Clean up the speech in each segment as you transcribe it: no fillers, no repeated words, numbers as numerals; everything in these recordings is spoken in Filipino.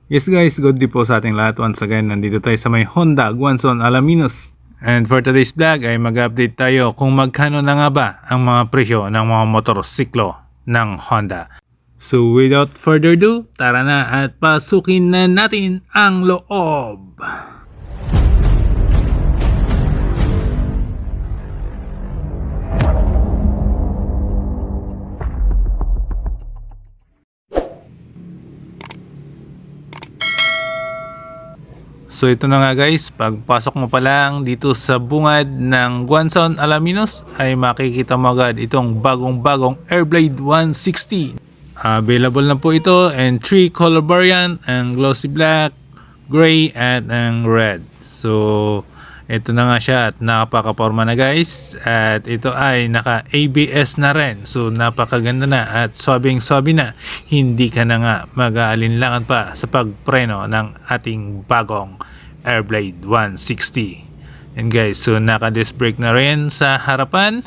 Yes guys, good day po sa ating lahat. Once again, nandito tayo sa may Honda Guanzon Alaminos. And for today's vlog ay mag-update tayo kung magkano na nga ba ang mga presyo ng mga motorsiklo ng Honda. So without further ado, tara na at pasukin na natin ang loob. So ito na nga guys, pagpasok mo pa lang dito sa bungad ng Guanzon Alaminos ay makikita mo agad itong bagong Airblade 160. Available na po ito and 3 color variant, ang glossy black, gray at ang red. So ito na nga siya at napaka-porma na guys, at ito ay naka ABS na rin. So napakaganda na at swabing-swabe na. Hindi ka na nga mag-aalinlangan pa sa pagpreno ng ating bagong Airblade 160. And guys, so naka-disc brake na rin sa harapan.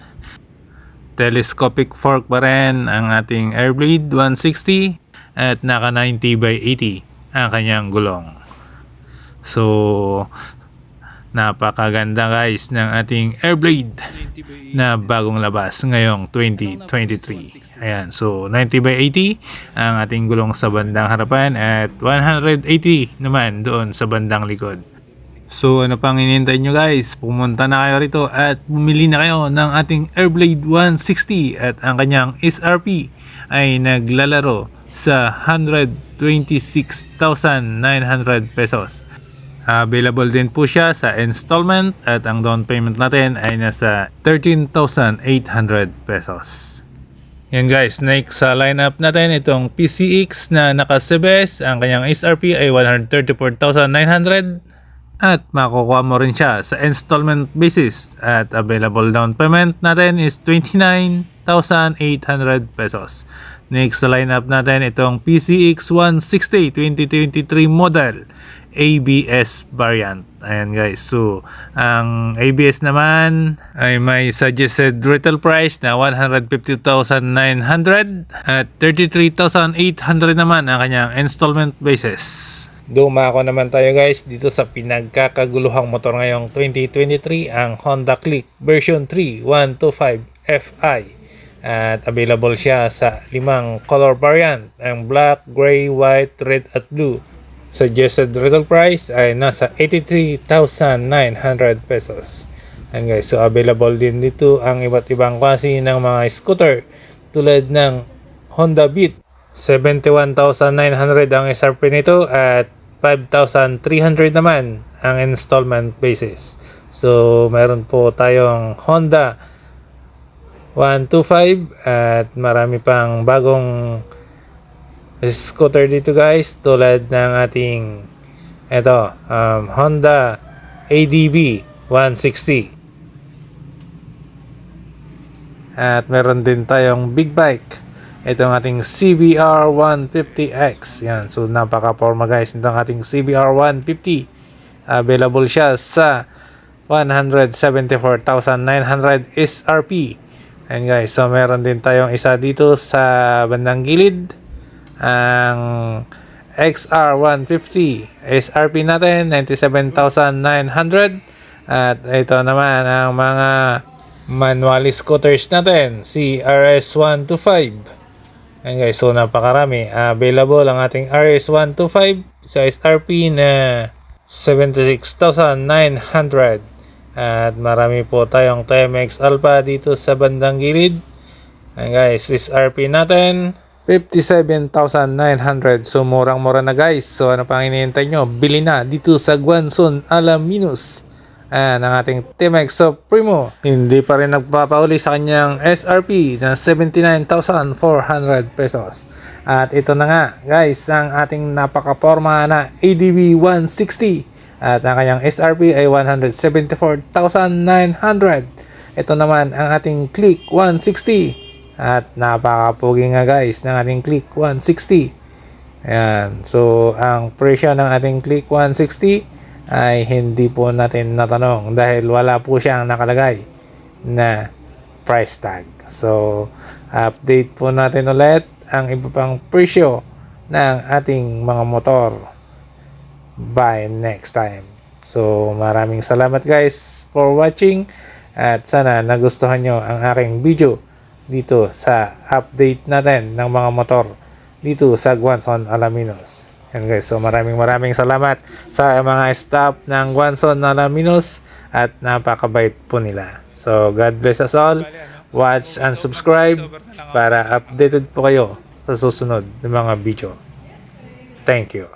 Telescopic fork pa rin ang ating Airblade 160 at naka 90/80 ang kanyang gulong. So napakaganda guys ng ating Airblade na bagong labas ngayong 2023. Ayan, so 90/80 ang ating gulong sa bandang harapan at 180 naman doon sa bandang likod. So ano pang hinihintay nyo guys? Pumunta na kayo rito at bumili na kayo ng ating Airblade 160 at ang kanyang SRP ay naglalaro sa 126,900 pesos. Available din po siya sa installment at ang down payment natin ay nasa 13,800 pesos. Yan guys, next sa lineup natin itong PCX na naka-CBS. Ang kanyang SRP ay 134,900 at makukuha mo rin siya sa installment basis at available down payment natin is 29,800 pesos. Next sa lineup natin itong PCX 160 2023 model ABS variant. Ayan guys, so ang ABS naman ay may suggested retail price na 150,900 at 33,800 naman ang kanyang installment basis. Dumako naman tayo guys dito sa pinagkakaguluhang motor ngayong 2023, ang Honda Click version 3 125 Fi. At available siya sa 5 color variant, ang black, gray, white, red at blue. Suggested retail price ay nasa 83,900 pesos. And guys, so available din dito ang iba't ibang klase ng mga scooter tulad ng Honda Beat. 71,900 ang SRP nito at 5,300 naman ang installment basis. So meron po tayong Honda 125 at marami pang bagong scooter dito guys tulad ng ating Honda ADB 160 at meron din tayong big bike, itong ating CBR 150X. Yan, so napaka-porma guys itong ating CBR 150. Available siya sa 174,900 SRP. And guys, so meron din tayong isa dito sa bandang gilid, ang XR 150. SRP natin 97,900 at ito naman ang mga manual scooters natin, CRS 125. And guys, so napakarami. Available ang ating RS125 sa SRP na 76,900 at marami po tayong TMX Alpha dito sa bandang gilid. And guys, SRP natin 57,900. So murang-mura na guys. So ano pang hinihintay nyo? Bili na dito sa Guanzon Alaminos. Ang ating TMX Supremo hindi pa rin nagpapauli sa kanyang SRP na 79,400 pesos. At ito na nga guys ang ating napaka-porma na ADB 160 at ang kanyang SRP ay 174,900. Ito naman ang ating Click 160 at napaka-pugi nga guys ng ating Click 160. Ayan, so ang presyo ng ating Click 160 ay hindi po natin natanong dahil wala po siyang nakalagay na price tag. So update po natin ulit ang iba pang presyo ng ating mga motor by next time. So maraming salamat guys for watching at sana nagustuhan nyo ang aking video dito sa update natin ng mga motor dito sa Guanzon Alaminos. Yan guys, so maraming salamat sa mga staff ng Guanzon Alaminos at napakabait po nila. So God bless us all. Watch and subscribe para updated po kayo sa susunod ng mga video. Thank you.